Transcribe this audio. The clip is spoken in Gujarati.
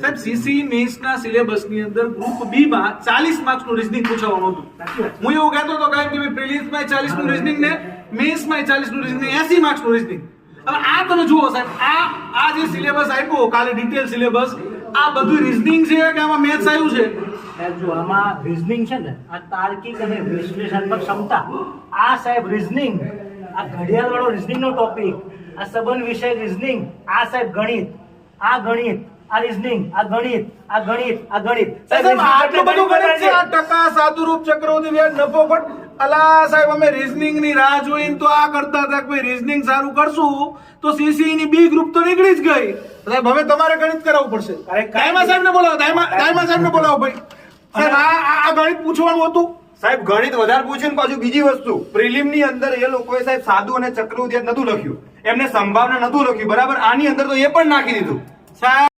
સાહેબ સીસી મેન્સ ના સિલેબસ ની અંદર ગ્રુપ બી માં 40 માર્ક્સ નું રીઝનિંગ પૂછવાનું હતું. હું એવું કહેતો હતો કે પ્રિલિમ્સ માં 40 નું રીઝનિંગ ને મેન્સ માં 40 નું રીઝનિંગ 80 માર્ક્સ નું રીઝનિંગ. હવે આ તમે જુઓ સાહેબ, આ જે સિલેબસ આપ્યો કાલે ડિટેલ સિલેબસ, આ બધું રીઝનિંગ છે કે આમાં મેથ્સ આવ્યું છે? જો આમાં રીઝનિંગ છે ને, આ તાર્કિક અને વિશ્લેષણાત્મક ક્ષમતા, આ સાહેબ રીઝનિંગ, આ ઘડિયાળ વાળો રીઝનિંગ નો ટોપિક, આ સંબંધ વિષય રીઝનિંગ, આ સાહેબ ગણિત, આ ગણિત, આ રીઝનિંગ, આ ગણિત, આ ગણિત, આ ગણિત. સાહેબ આટલું બધું ગણિત છે, આ ટકા, સાદુરૂપ, ચક્રવૃદ્ધિ વ્યાજ, નફો ઘટ. અલા સાહેબ અમે રીઝનિંગ ની રાહ જોઈને તો આ કરતા હતા કે ભાઈ રીઝનિંગ સારું કરશું તો સીસી ની બી ગ્રુપ તો નીકળી જ ગઈ. સાહેબ હવે તમારે ગણિત કરાવવું પડશે. દાયમા સાહેબ ને બોલાવો, દાયમા સાહેબ ને બોલાવો ભાઈ. સાહેબ આ ગણિત પૂછવાનું હતું. સાહેબ ગણિત વધારે પૂછ્યું ને પાછું બીજી વસ્તુ, પ્રિલિમ ની અંદર એ લોકોએ સાહેબ સાદું અને ચક્રવૃદ્ધિ નતું લખ્યું, એમને સંભાવના નતું લખ્યું, બરાબર? આની અંદર તો એ પણ નાખી દીધું. સાહેબ